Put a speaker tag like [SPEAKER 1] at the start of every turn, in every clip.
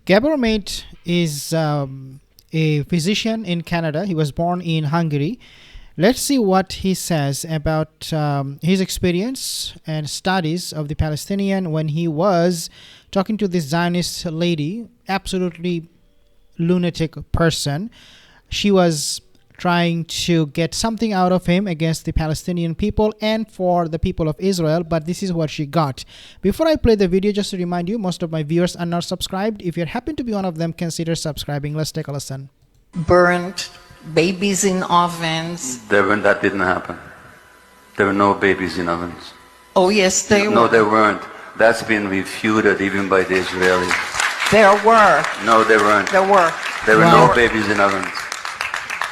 [SPEAKER 1] Gabor is a physician in Canada. He was born in Hungary. Let's see what he says about his experience and studies of the Palestinian when he was talking to this Zionist lady, absolutely lunatic person. She was trying to get something out of him against the Palestinian people and for the people of Israel, but this is what she got. Before I play the video, just to remind you, most of my viewers are not subscribed. If you happen to be one of them, consider subscribing. Let's take a listen.
[SPEAKER 2] Burnt babies in ovens.
[SPEAKER 3] That didn't happen. There were no babies in ovens.
[SPEAKER 2] Oh yes, they were.
[SPEAKER 3] No, there weren't. That's been refuted even by the Israelis.
[SPEAKER 2] There were.
[SPEAKER 3] No, there weren't.
[SPEAKER 2] There were.
[SPEAKER 3] There were no babies in ovens.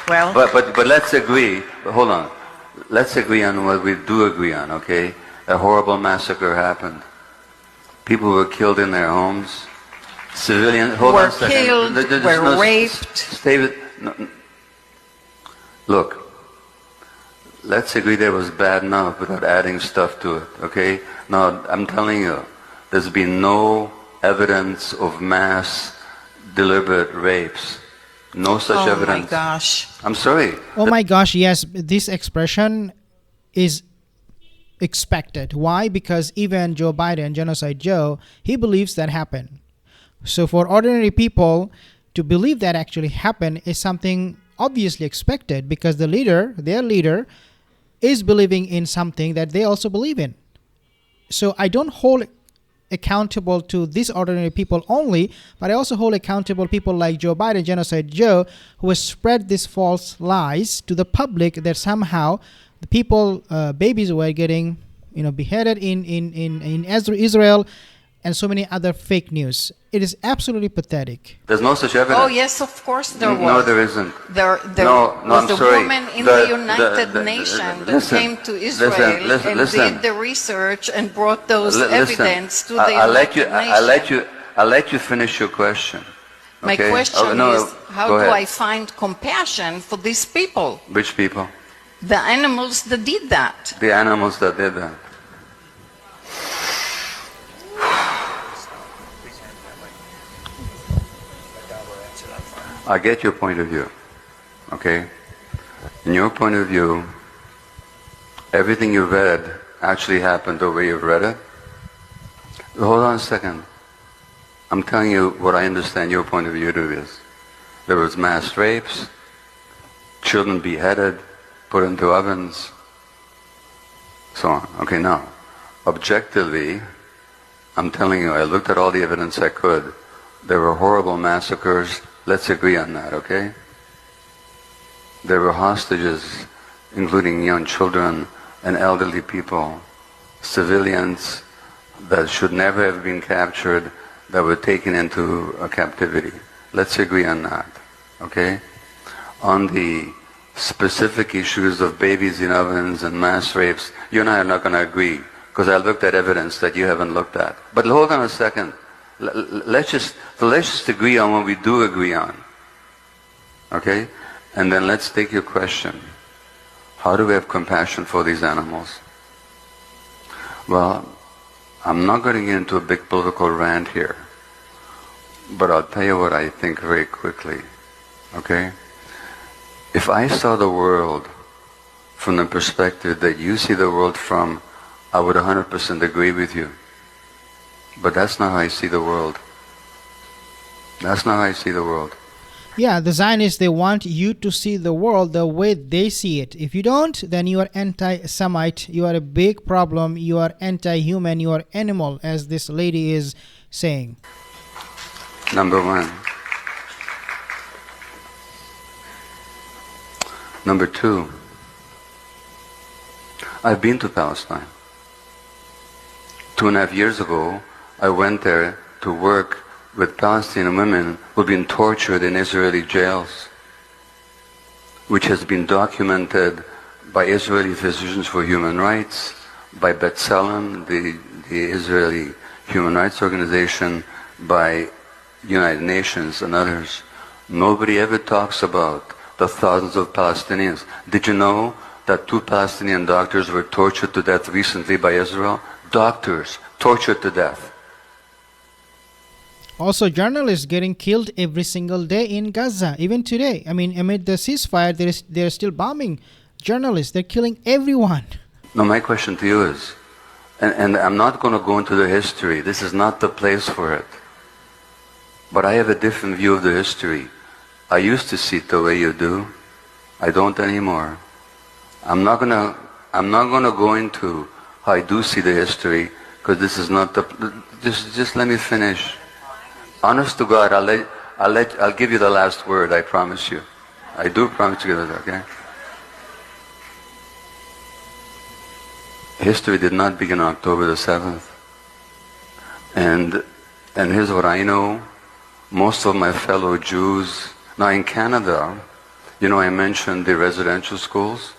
[SPEAKER 2] Well,
[SPEAKER 3] but let's agree. Hold on. Let's agree on what we do agree on. Okay, a horrible massacre happened. People were killed in their homes. Civilians. Hold on a second.
[SPEAKER 2] Killed. Were raped.
[SPEAKER 3] Stay with. No. Look. Let's agree there was bad enough without adding stuff to it. Okay. Now I'm telling you, there's been no evidence of mass deliberate rapes. No such evidence.
[SPEAKER 2] Oh my gosh.
[SPEAKER 3] I'm sorry.
[SPEAKER 1] Oh my gosh, yes, this expression is expected. Why? Because even Joe Biden, Genocide Joe, he believes that happened. So for ordinary people to believe that actually happened is something obviously expected because their leader, is believing in something that they also believe in. So I don't hold accountable to these ordinary people only, but I also hold accountable people like Joe Biden, Genocide Joe, who has spread these false lies to the public that somehow the people, babies were getting, beheaded in Israel, and so many other fake news. It is absolutely pathetic.
[SPEAKER 3] There's no such evidence.
[SPEAKER 2] Oh yes, of course there was.
[SPEAKER 3] No, there isn't.
[SPEAKER 2] There was a woman in the United Nations that came to Israel and did the research and brought those evidence to the United Nations.
[SPEAKER 3] I'll let you finish your question. Okay?
[SPEAKER 2] My question is, how do I find compassion for these people?
[SPEAKER 3] Which people?
[SPEAKER 2] The animals that did that.
[SPEAKER 3] The animals that did that. I get your point of view, okay? In your point of view, everything you read actually happened the way you've read it. Hold on a second. I'm telling you what I understand your point of view to is. There was mass rapes, children beheaded, put into ovens, so on. Okay, now, objectively, I'm telling you, I looked at all the evidence I could. There were horrible massacres. Let's agree on that, okay? There were hostages, including young children and elderly people, civilians that should never have been captured, that were taken into captivity. Let's agree on that, okay? On the specific issues of babies in ovens and mass rapes, you and I are not going to agree, because I looked at evidence that you haven't looked at. But hold on a second. Let's just agree on what we do agree on, okay? And then let's take your question. How do we have compassion for these animals? Well, I'm not going to get into a big political rant here, but I'll tell you what I think very quickly, okay? If I saw the world from the perspective that you see the world from, I would 100% agree with you. But that's not how I see the world. That's not how I see the world.
[SPEAKER 1] Yeah, the Zionists, they want you to see the world the way they see it. If you don't, then you are anti-Semite, you are a big problem, you are anti-human, you are animal, as this lady is saying.
[SPEAKER 3] Number one. Number two, I've been to Palestine. 2.5 years ago, I went there to work with Palestinian women who've been tortured in Israeli jails, which has been documented by Israeli Physicians for Human Rights, by B'Tselem, the Israeli human rights organization, by United Nations and others. Nobody ever talks about the thousands of Palestinians. Did you know that 2 Palestinian doctors were tortured to death recently by Israel? Doctors tortured to death.
[SPEAKER 1] Also, journalists getting killed every single day in Gaza, even today. I mean, amid the ceasefire, they're still bombing journalists. They're killing everyone.
[SPEAKER 3] No, my question to you is, and I'm not going to go into the history. This is not the place for it. But I have a different view of the history. I used to see it the way you do. I don't anymore. I'm not gonna go into how I do see the history, because this is not the. Just let me finish. Honest to God, I'll give you the last word. I promise you. I do promise to give it. Okay. History did not begin on October the 7th. And here's what I know. Most of my fellow Jews. Now in Canada, I mentioned the residential schools.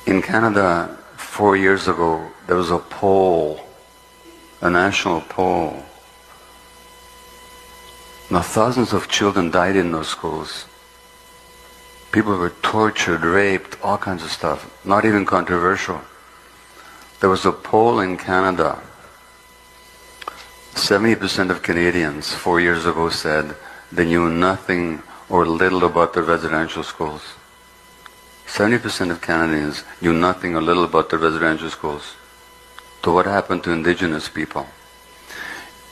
[SPEAKER 3] In Canada, 4 years ago, there was a poll, a national poll. Now thousands of children died in those schools. People were tortured, raped, all kinds of stuff. Not even controversial. There was a poll in Canada. 70% of Canadians 4 years ago said they knew nothing or little about the residential schools. 70% of Canadians knew nothing or little about the residential schools. So what happened to indigenous people?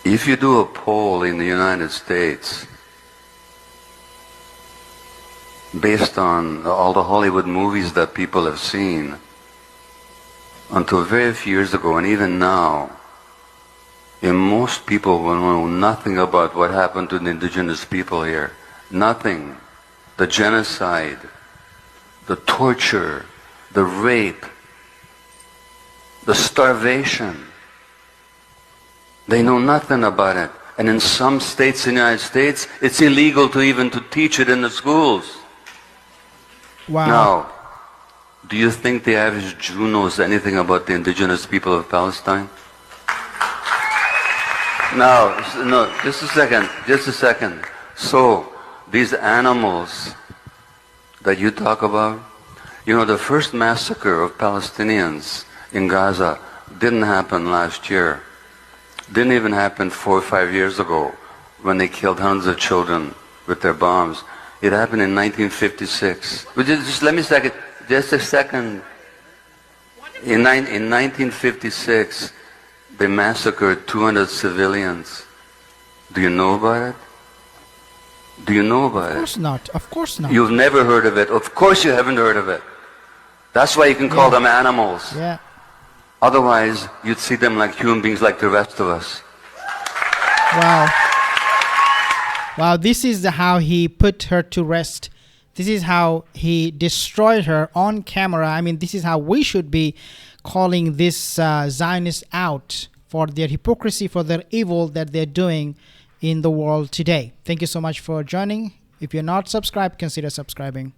[SPEAKER 3] If you do a poll in the United States based on all the Hollywood movies that people have seen, until very few years ago and even now, most people will know nothing about what happened to the indigenous people here. Nothing. The genocide, the torture, the rape, the starvation. They know nothing about it. And in some states in the United States, it's illegal to even to teach it in the schools.
[SPEAKER 1] Wow.
[SPEAKER 3] Now, do you think the average Jew knows anything about the indigenous people of Palestine? No, just a second. So, these animals that you talk about, the first massacre of Palestinians in Gaza didn't happen last year. Didn't even happen 4 or 5 years ago when they killed hundreds of children with their bombs. It happened in 1956. But just let me just a second. In 1956, they massacred 200 civilians. Do you know about it? Do you know about it?
[SPEAKER 1] Of course not. Of course not.
[SPEAKER 3] You've never heard of it. Of course you haven't heard of it. That's why you can call them animals.
[SPEAKER 1] Yeah.
[SPEAKER 3] Otherwise, you'd see them like human beings like the rest of us.
[SPEAKER 1] Wow. Wow, this is how he put her to rest. This is how he destroyed her on camera. I mean, this is how we should be calling this Zionists out for their hypocrisy, for their evil that they're doing in the world today. Thank you so much for joining. If you're not subscribed, consider subscribing.